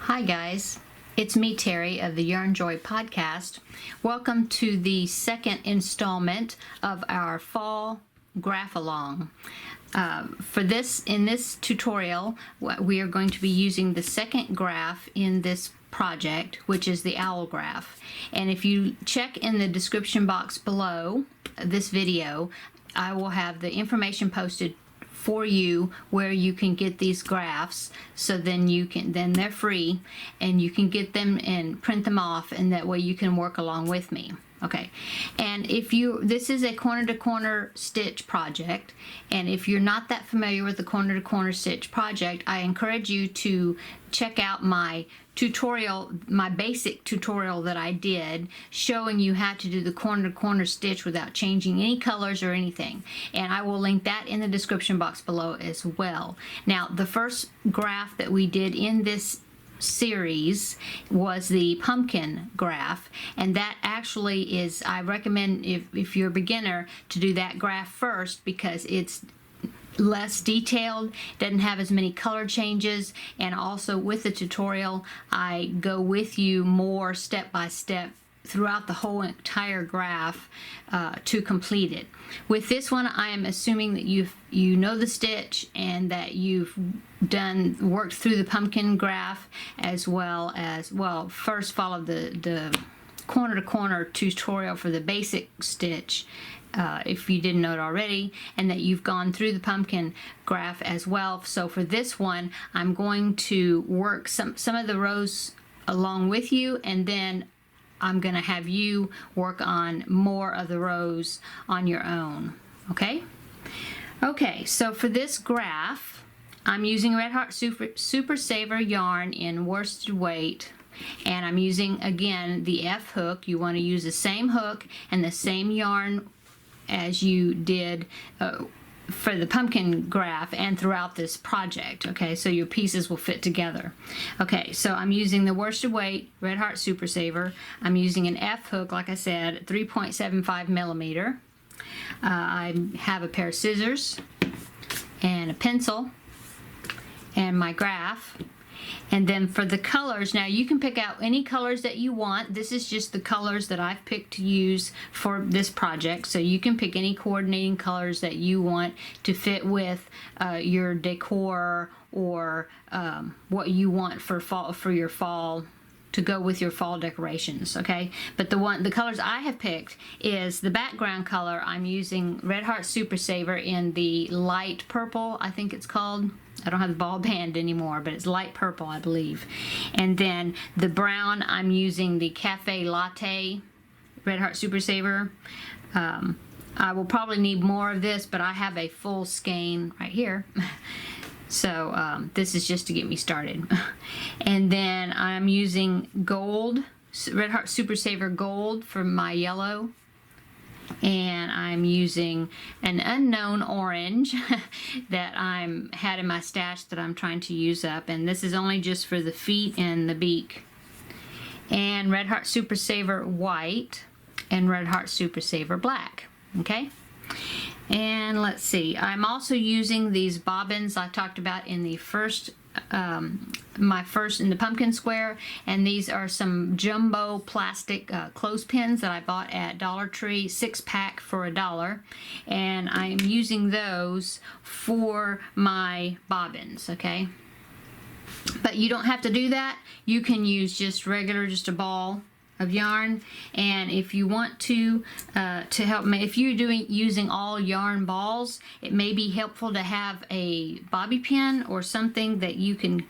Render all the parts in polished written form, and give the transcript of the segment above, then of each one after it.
Hi guys, it's me Terry of the Yarnjoy podcast. Welcome to the second installment of our fall graph along. In this tutorial, we are going to be using the second graph in this project, which is the owl graph. And if you check in the description box below this video, I will have the information posted for you where you can get these graphs, so then they're free and you can get them and print them off, and that way you can work along with me. Okay, and this is a corner to corner stitch project, and if you're not that familiar with the corner to corner stitch project, I encourage you to check out my tutorial, my basic tutorial that I did showing you how to do the corner to corner stitch without changing any colors or anything, and I will link that in the description box below as well. Now, the first graph that we did in this series was the pumpkin graph, and that actually is, I recommend if you're a beginner to do that graph first, because it's less detailed, doesn't have as many color changes, and also with the tutorial I go with you more step by step throughout the whole entire graph to complete it. With this one, I am assuming that you know the stitch and that you've worked through the pumpkin graph, as well as, first follow the corner to corner tutorial for the basic stitch if you didn't know it already, and that you've gone through the pumpkin graph as well. So for this one, I'm going to work some of the rows along with you, and then I'm going to have you work on more of the rows on your own. Okay, so for this graph, I'm using Red Heart Super Saver yarn in worsted weight, and I'm using, again, the F hook. You want to use the same hook and the same yarn as you did for the pumpkin graph and throughout this project. Okay, so your pieces will fit together. Okay, so I'm using the worsted weight Red Heart Super Saver. I'm using an F hook, like I said, 3.75 millimeter. I have a pair of scissors and a pencil and my graph. And then for the colors, now you can pick out any colors that you want. This is just the colors that I've picked to use for this project. So you can pick any coordinating colors that you want to fit with your decor, or what you want for your fall, to go with your fall decorations. Okay, but the colors I have picked is the background color. I'm using Red Heart Super Saver in the light purple, I think it's called. I don't have the ball band anymore, but it's light purple, I believe. And then the brown, I'm using the Cafe Latte Red Heart Super Saver. I will probably need more of this, but I have a full skein right here. So this is just to get me started. And then I'm using gold, Red Heart Super Saver Gold for my yellow. And I'm using an unknown orange that I'm had in my stash that I'm trying to use up, and this is only just for the feet and the beak. And Red Heart Super Saver White and Red Heart Super Saver Black. Okay, and let's see, I'm also using these bobbins I talked about in the first in the pumpkin square, and these are some jumbo plastic clothespins that I bought at Dollar Tree, 6-pack for $1, and I'm using those for my bobbins. Okay, but you don't have to do that. You can use just a ball of yarn, and if you want to help me, if you're using all yarn balls, it may be helpful to have a bobby pin or something that you can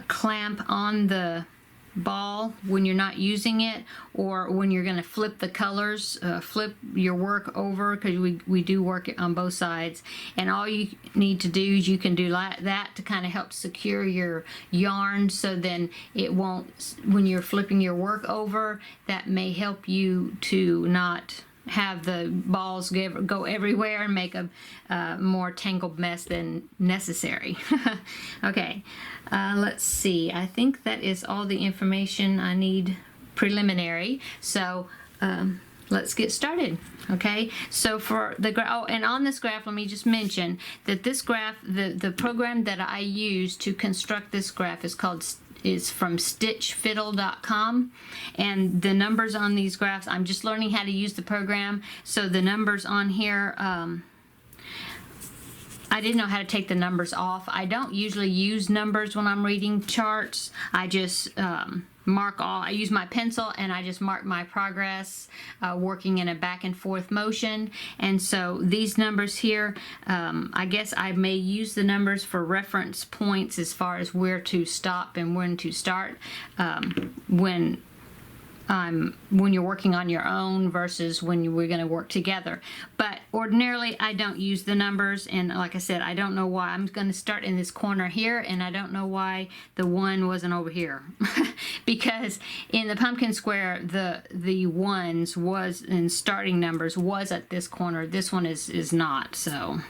clamp on the ball when you're not using it, or when you're going to flip the colors, flip your work over, because we do work it on both sides. And all you need to do is you can do that to kind of help secure your yarn, so then it won't, when you're flipping your work over, that may help you to not have the balls go everywhere and make a more tangled mess than necessary. Okay, let's see. I think that is all the information I need preliminary. So let's get started. Okay, so for the and on this graph, let me just mention that this graph, the program that I use to construct this graph is called is from stitchfiddle.com, and the numbers on these graphs, I'm just learning how to use the program, so the numbers on here, I didn't know how to take the numbers off. I don't usually use numbers when I'm reading charts. I just mark all, I use my pencil and I just mark my progress, working in a back and forth motion. And so these numbers here, I guess I may use the numbers for reference points as far as where to stop and when to start, when you're working on your own versus when we're going to work together. But ordinarily I don't use the numbers, and like I said, I don't know why. I'm going to start in this corner here, and I don't know why the 1 wasn't over here. Because in the pumpkin square the ones was in starting numbers was at this corner. This one is not. So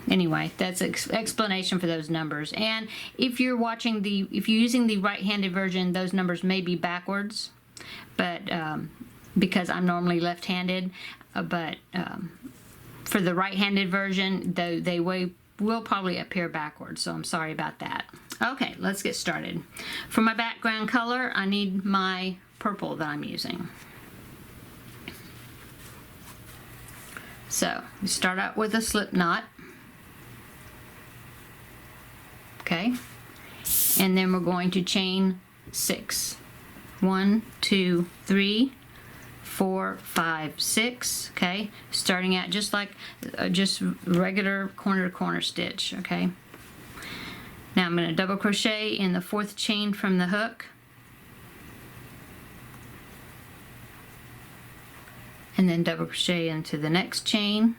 anyway, that's explanation for those numbers. And if you're using the right-handed version, those numbers may be backwards, but because I'm normally left-handed, but for the right-handed version, they will probably appear backwards, so I'm sorry about that. Okay, let's get started. For my background color, I need my purple that I'm using. So we start out with a slip knot, okay, and then we're going to chain 6. 1, 2, 3, 4, 5, 6. Okay, starting out just like just regular corner to corner stitch. Okay. Now I'm going to double crochet in the 4th chain from the hook, and then double crochet into the next chain,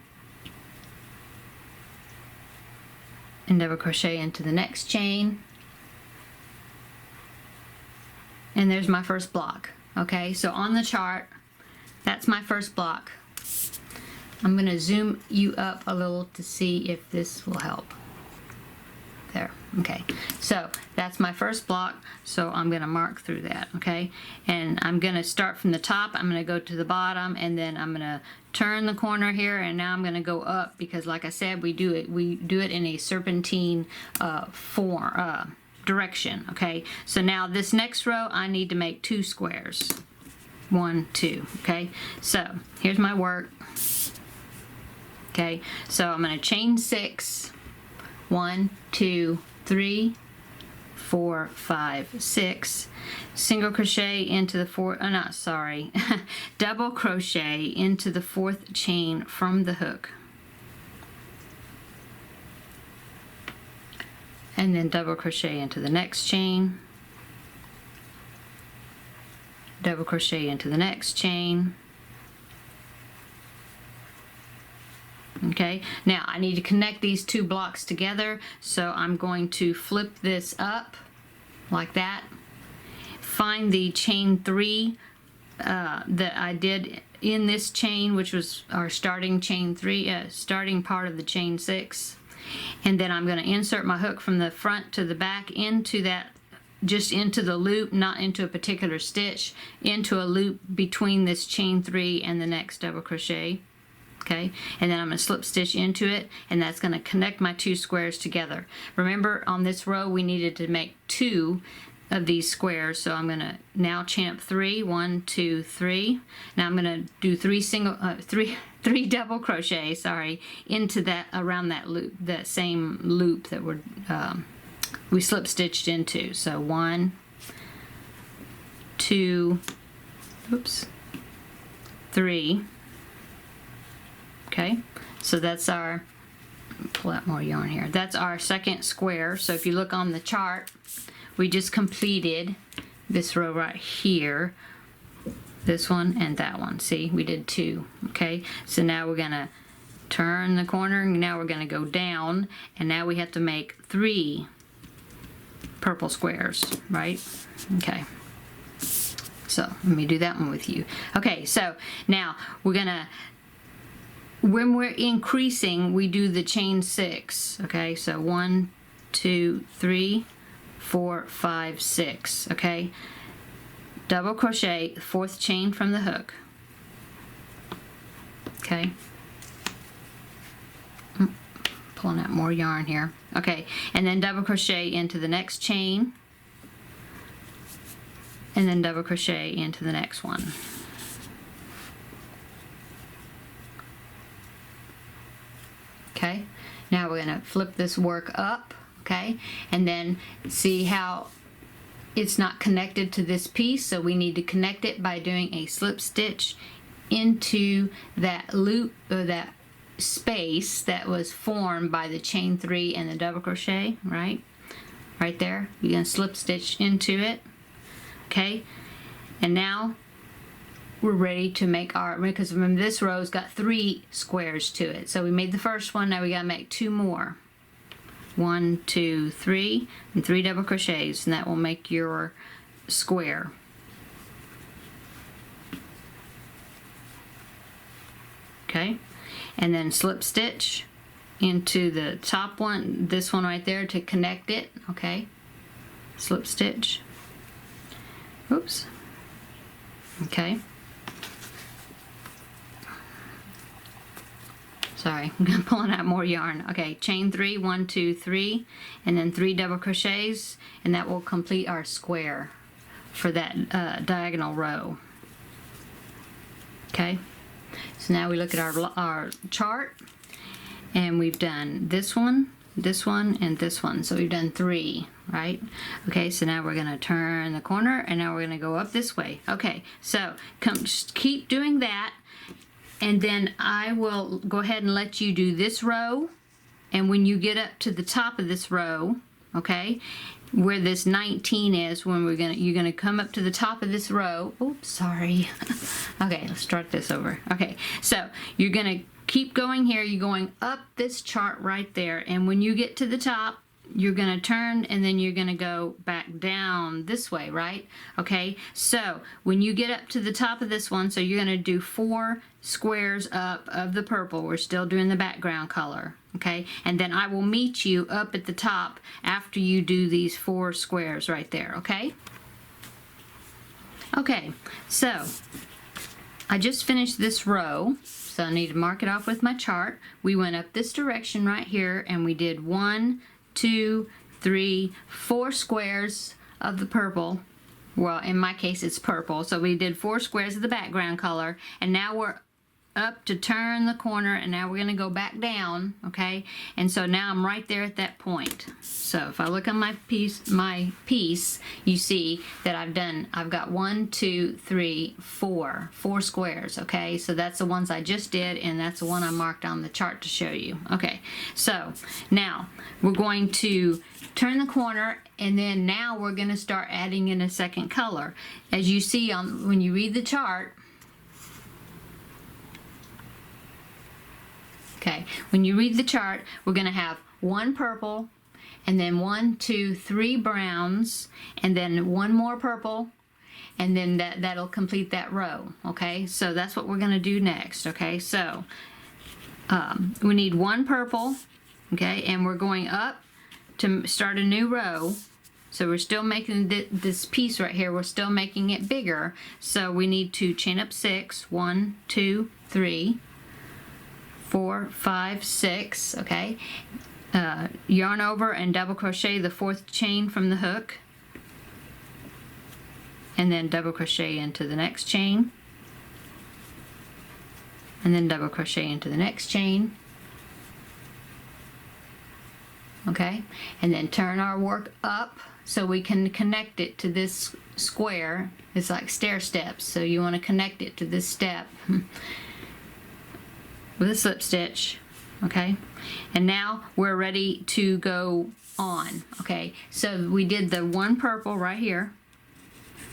and double crochet into the next chain. And there's my first block. Okay, so on the chart, that's my first block. I'm going to zoom you up a little to see if this will help. There, okay. So that's my first block, so I'm going to mark through that, okay? And I'm going to start from the top, I'm going to go to the bottom, and then I'm going to turn the corner here, and now I'm going to go up because, like I said, we do it in a serpentine direction. Okay, so now this next row I need to make 2 squares. 1, 2. Okay, so here's my work. Okay, so I'm going to chain 6. 1, 2, 3, 4, 5, 6. Single crochet into the double crochet into the 4th chain from the hook. And then double crochet into the next chain, double crochet into the next chain. Okay, now I need to connect these 2 blocks together, so I'm going to flip this up like that, find the chain 3 that I did in this chain, which was our starting chain 3, starting part of the chain 6. And then I'm going to insert my hook from the front to the back into that, just into the loop, not into a particular stitch, into a loop between this chain 3 and the next double crochet. Okay, and then I'm going to slip stitch into it, and that's going to connect my 2 squares together. Remember, on this row we needed to make 2 of these squares, so I'm going to now chain up 3. 1, 2, 3. Now I'm going to do 3 double crochet, into that, around that loop, that same loop that we slip stitched into. So 1, 2, 3. Okay, so that's our, pull out more yarn here. That's our second square. So if you look on the chart, we just completed this row right here, this one and that one. See, we did 2. Okay, so now we're gonna turn the corner, and now we're gonna go down, and now we have to make 3 purple squares, right? Okay, so let me do that one with you. Okay, so now we're gonna, when we're increasing, we do the chain 6. Okay, so 1, 2, 3, 4, 5, 6. Okay, double crochet, 4th chain from the hook. Okay, pulling out more yarn here. Okay, and then double crochet into the next chain, and then double crochet into the next one. Okay, now we're going to flip this work up, okay, and then see how it's not connected to this piece, so we need to connect it by doing a slip stitch into that loop, or that space that was formed by the chain 3 and the double crochet, right there. You're going to slip stitch into it, okay, and now we're ready to make our, because remember this row's got 3 squares to it, so we made the first one, now we got to make 2 more. 1, 2, 3, and 3 double crochets, and that will make your square. Okay, and then slip stitch into the top one, this one right there, to connect it. Okay, slip stitch. Oops. Okay. Sorry, I'm pulling out more yarn. Okay, chain 3, 1, 2, 3, and then 3 double crochets, and that will complete our square for that diagonal row. Okay, so now we look at our chart, and we've done this one, and this one. So we've done 3, right? Okay, so now we're gonna turn the corner, and now we're gonna go up this way. Okay, so just keep doing that. And then I will go ahead and let you do this row, and when you get up to the top of this row, okay, where this 19 is, when you're gonna come up to the top of this row. Oops, sorry. Okay, let's start this over. Okay, so you're gonna keep going here. You're going up this chart right there, and when you get to the top, you're gonna turn, and then you're gonna go back down this way, right? Okay, so when you get up to the top of this one, so you're gonna do 4 squares up of the purple. We're still doing the background color, okay? And then I will meet you up at the top after you do these 4 squares right there, okay? Okay, so I just finished this row, so I need to mark it off with my chart. We went up this direction right here, and we did 1, 2, 3, 4 squares of the purple. Well, in my case it's purple, so we did 4 squares of the background color, and now we're up to turn the corner, and now we're going to go back down, okay? And so now I'm right there at that point. So if I look on my piece, you see that I've got 1, 2, 3, 4 squares, okay? So that's the ones I just did, and that's the one I marked on the chart to show you. Okay, so now we're going to turn the corner, and then now we're going to start adding in a second color. As you see when you read the chart, okay, when you read the chart, we're going to have 1 purple, and then 1, 2, 3 browns, and then 1 more purple, and then that'll complete that row. Okay, so that's what we're going to do next. Okay, so we need 1 purple, okay, and we're going up to start a new row. So we're still making this piece right here, we're still making it bigger. So we need to chain up 6, 1, 2, 3, 4, 5, 6, okay. Yarn over and double crochet the 4th chain from the hook, and then double crochet into the next chain, and then double crochet into the next chain, okay, and then turn our work up so we can connect it to this square. It's like stair steps, so you want to connect it to this step with a slip stitch, okay? And now we're ready to go on, okay? So we did the 1 purple right here.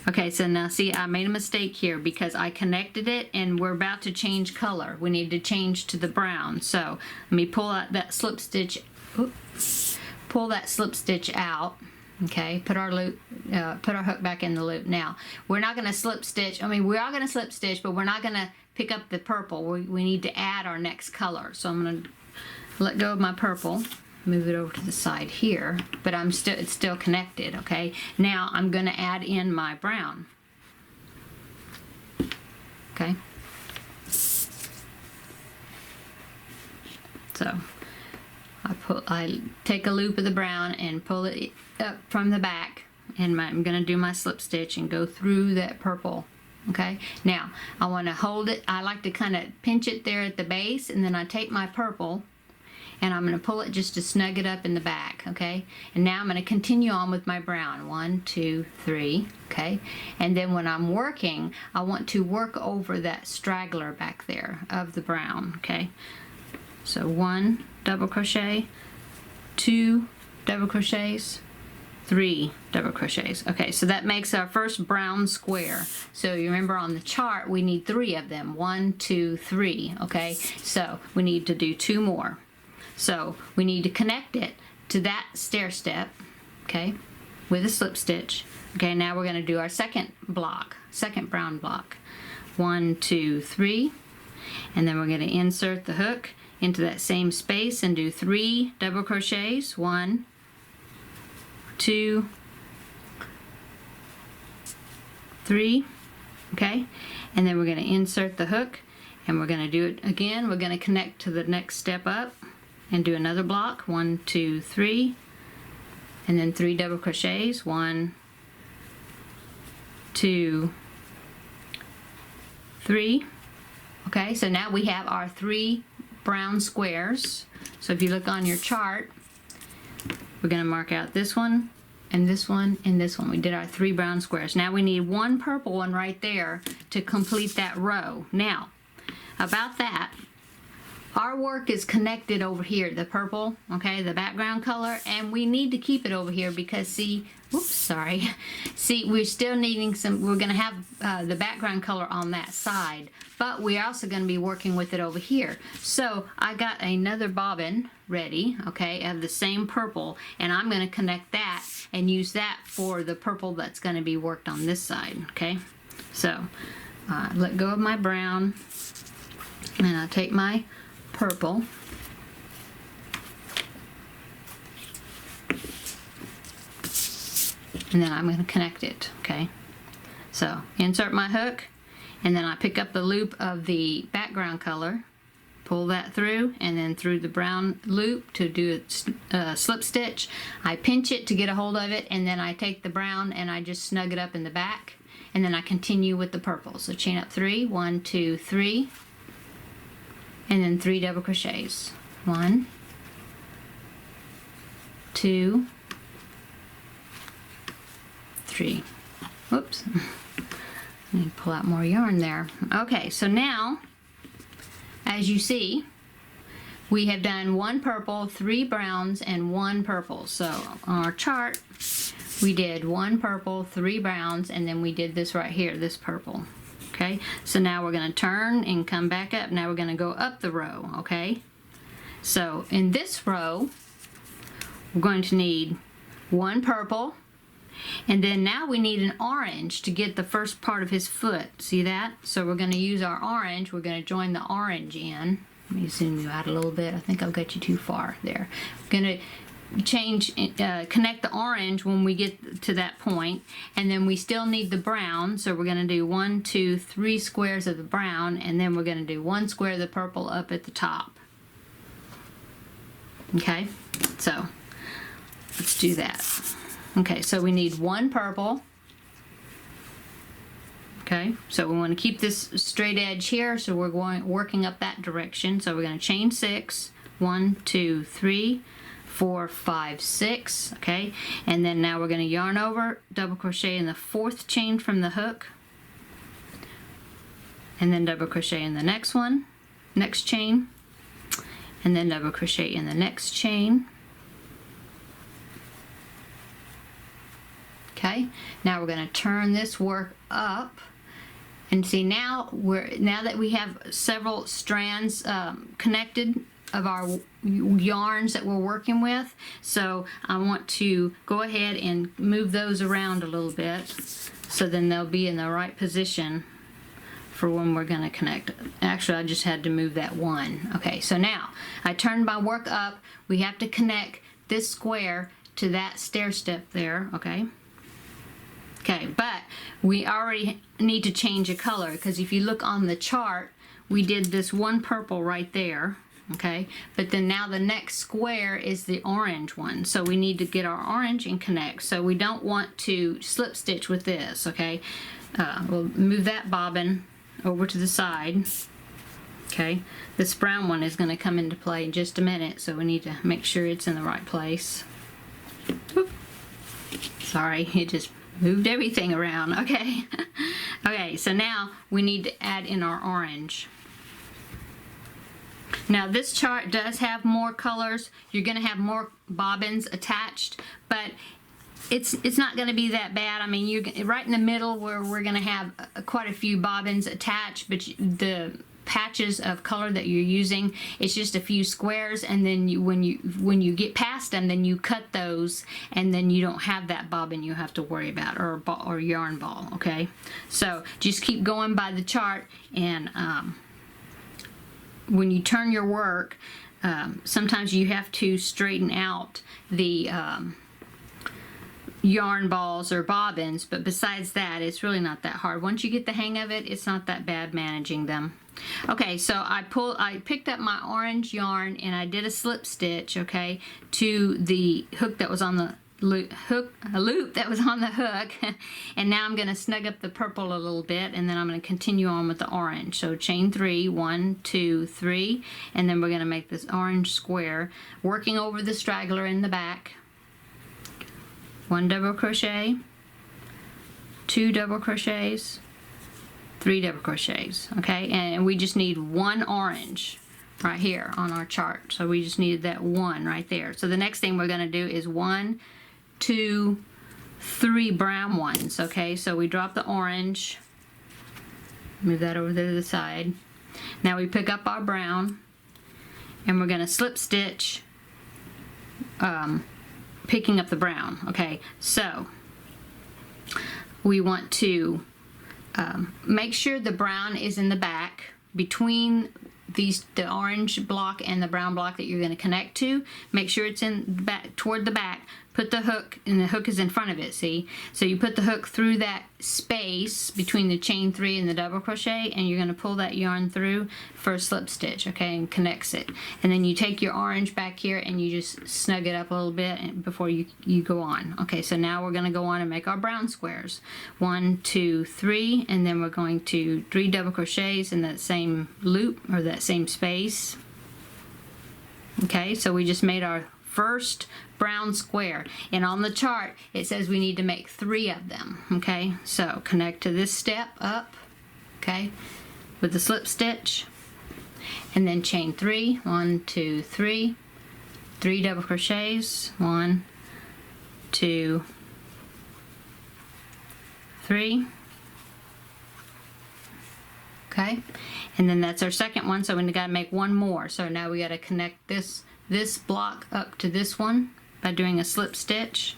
Okay, so now see, I made a mistake here because I connected it, and we're about to change color. We need to change to the brown. So let me pull out that slip stitch. Oops, pull that slip stitch out. Okay, put our loop, put our hook back in the loop. Now we're not going to slip stitch. I mean, we are going to slip stitch, but we're not going to pick up the purple. We need to add our next color. So I'm going to let go of my purple, move it over to the side here, but it's still connected. Okay, now I'm going to add in my brown. Okay, so I take a loop of the brown and pull it up from the back, and I'm going to do my slip stitch and go through that purple. Okay, now I want to hold it. I like to kind of pinch it there at the base, and then I take my purple and I'm going to pull it just to snug it up in the back. Okay, and now I'm going to continue on with my brown. 1, 2, 3. Okay, and then when I'm working, I want to work over that straggler back there of the brown. Okay, so 1 double crochet, 2 double crochets, 3 double crochets. Okay, so that makes our first brown square. So you remember on the chart we need 3 of them. 1, 2, 3. Okay, so we need to do 2 more. So we need to connect it to that stair step, okay, with a slip stitch. Okay, now we're going to do our second block, second brown block. 1, 2, 3, and then we're going to insert the hook into that same space and do 3 double crochets. 1, 2, 3. Okay, and then we're going to insert the hook, and we're going to do it again. We're going to connect to the next step up and do another block. 1, 2, 3, and then 3 double crochets. 1, 2, 3. Okay, so now we have our 3 brown squares. So if you look on your chart, we're going to mark out this one and this one and this one. We did our 3 brown squares. Now we need 1 purple one right there to complete that row. Now, about that, our work is connected over here, the purple, okay, the background color, and we need to keep it over here because see, whoops, sorry. See, we're still needing some, we're going to have the background color on that side, but we're also going to be working with it over here. So I got another bobbin ready, okay, of the same purple, and I'm going to connect that and use that for the purple that's going to be worked on this side, okay. So let go of my brown, and I'll take my purple, and then I'm going to connect it. Okay, so insert my hook, and then I pick up the loop of the background color, pull that through, and then through the brown loop to do a slip stitch. I pinch it to get a hold of it, and then I take the brown and I just snug it up in the back, and then I continue with the purple. So chain up 3, 1, 2, 3. And then 3 double crochets. 1, 2, 3. Whoops. Let me pull out more yarn there. Okay, so now, as you see, we have done 1 purple, 3 browns, and 1 purple. So on our chart, we did 1 purple, 3 browns, and then we did this right here, this purple. Okay, so now we're going to turn and come back up. Now we're going to go up the row, okay? So in this row, we're going to need 1 purple, and then now we need an orange to get the first part of his foot. See that? So we're going to use our orange. We're going to join the orange in. Let me zoom you out a little bit. I think I've got you too far there. We're going to connect the orange when we get to that point, and then we still need the brown, so we're going to do 1, 2, 3 squares of the brown, and then we're going to do 1 square of the purple up at the top. Okay, so let's do that. Okay, so we need 1 purple. Okay, so we want to keep this straight edge here, so we're working up that direction. So we're going to chain 6, 1, 2, 3, 4, 5, 6, okay, and then now we're going to yarn over, double crochet in the 4th chain from the hook, and then double crochet in the next one, next chain, and then double crochet in the next chain. Okay, now we're going to turn this work up, and see now that we have several strands connected of our yarns that we're working with, so I want to go ahead and move those around a little bit so then they'll be in the right position for when we're going to connect. Actually, I just had to move that one. Okay, so now I turned my work up. We have to connect this square to that stair step there, okay? Okay, but we already need to change a color, because if you look on the chart, we did this 1 purple right there. okay? But then now the next square is the orange one. So we need to get our orange and connect. So we don't want to slip stitch with this, okay? We'll move that bobbin over to the side. Okay, this brown one is going to come into play in just a minute, so we need to make sure it's in the right place. Oop. Sorry, it just moved everything around. Okay. Okay, so now we need to add in our orange. Now this chart does have more colors. You're going to have more bobbins attached, but it's not going to be that bad. I mean, you're right in the middle where we're going to have quite a few bobbins attached, but the patches of color that you're using, it's just a few squares, and then when you get past them, then you cut those, and then you don't have that bobbin you have to worry about, or yarn ball. Okay, so just keep going by the chart, and when you turn your work, sometimes you have to straighten out the yarn balls or bobbins, but besides that, it's really not that hard. Once you get the hang of it, it's not that bad managing them. Okay, so I picked up my orange yarn and I did a slip stitch, okay, to the hook that was on the loop that was on the hook, and now I'm going to snug up the purple a little bit, and then I'm going to continue on with the orange. So chain 3, 1, 2, 3, and then we're going to make this orange square, working over the straggler in the back. 1 double crochet, 2 double crochets, 3 double crochets, okay? And we just need 1 orange right here on our chart. So we just needed that 1 right there. So the next thing we're going to do is 1, 2, 3 brown ones, okay? So we drop the orange, move that over there to the side. Now we pick up our brown, and we're going to slip stitch, picking up the brown, okay? So we want to make sure the brown is in the back between the orange block and the brown block that you're going to connect to. Make sure it's in back, toward the back. Put the hook, and the hook is in front of it, see? So you put the hook through that space between the chain 3 and the double crochet, and you're going to pull that yarn through for a slip stitch, okay, and connects it. And then you take your orange back here and you just snug it up a little bit before you go on. Okay, so now we're going to go on and make our brown squares. 1, 2, 3, and then we're going to 3 double crochets in that same loop, or that same space. Okay, so we just made our first brown square, and on the chart it says we need to make 3 of them. Okay, so connect to this step up, okay, with the slip stitch, and then chain 3, 1, 2, 3, 3 double crochets, 1, 2, 3, okay, and then that's our second one. So we got to make 1 more. So now we got to connect this block up to this one by doing a slip stitch.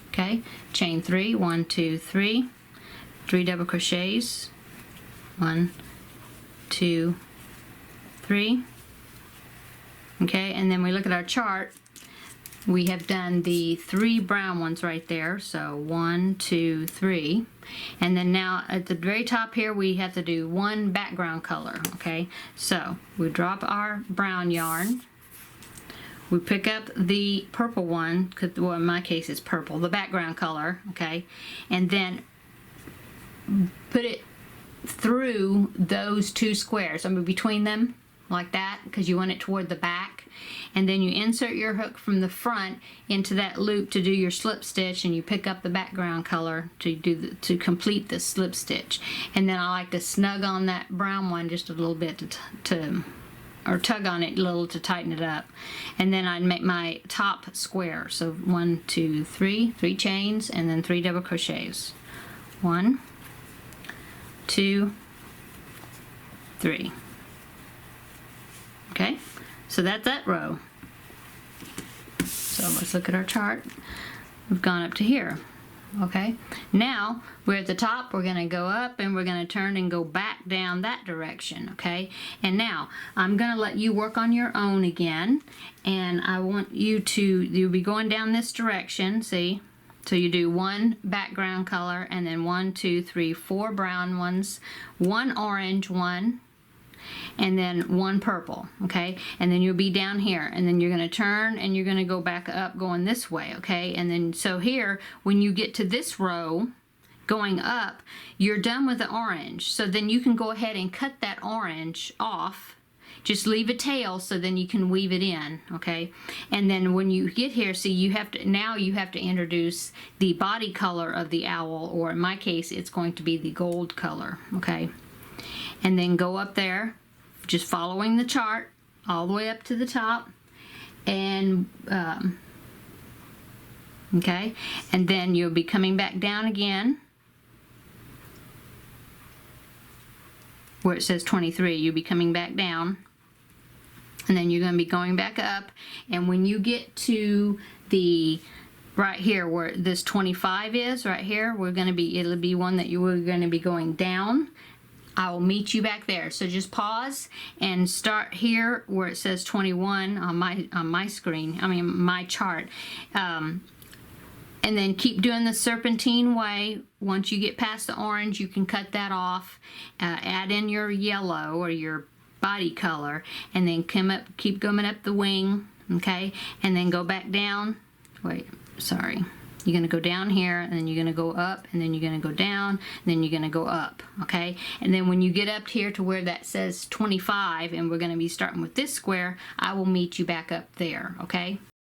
Okay, chain 3, 1, 2, 3, 3 double crochets, 1, 2, 3. Okay, and then we look at our chart. We have done the 3 brown ones right there. So 1, 2, 3, and then now at the very top here we have to do 1 background color. Okay, so we drop our brown yarn. We pick up the purple one, because, well, in my case it's purple, the background color, okay, and then put it through those 2 squares, I mean between them, like that, because you want it toward the back, and then you insert your hook from the front into that loop to do your slip stitch, and you pick up the background color to complete the slip stitch. And then I like to snug on that brown one just a little bit or tug on it a little to tighten it up, and then I'd make my top square. So 1, 2, 3, 3 chains, and then 3 double crochets. 1, 2, 3. Okay, so that's that row. So let's look at our chart. We've gone up to here. Okay, now we're at the top. We're going to go up, and we're going to turn and go back down that direction. Okay, and now I'm going to let you work on your own again, and I want you'll be going down this direction, see? So you do 1 background color, and then 1, 2, 3, 4 brown ones, 1 orange one, and then 1 purple, okay? And then you'll be down here, and then you're going to turn and you're going to go back up going this way, okay? And then so here, when you get to this row going up, you're done with the orange. So then you can go ahead and cut that orange off. Just leave a tail so then you can weave it in, okay? And then when you get here, see, you have to, now you have to introduce the body color of the owl, or in my case, it's going to be the gold color, okay? And then go up there, just following the chart all the way up to the top, and okay, and then you'll be coming back down again where it says 23. You'll be coming back down, and then you're going to be going back up, and when you get to the right here where this 25 is, right here, it'll be one that we're going to be going down. I will meet you back there. So just pause and start here where it says 21 on my screen, my chart. And then keep doing the serpentine way. Once you get past the orange, you can cut that off, add in your yellow or your body color, and then keep going up the wing, okay? And then go back down. Wait, sorry. You're going to go down here, and then you're going to go up, and then you're going to go down, and then you're going to go up, okay? And then when you get up here to where that says 25, and we're going to be starting with this square, I will meet you back up there, okay?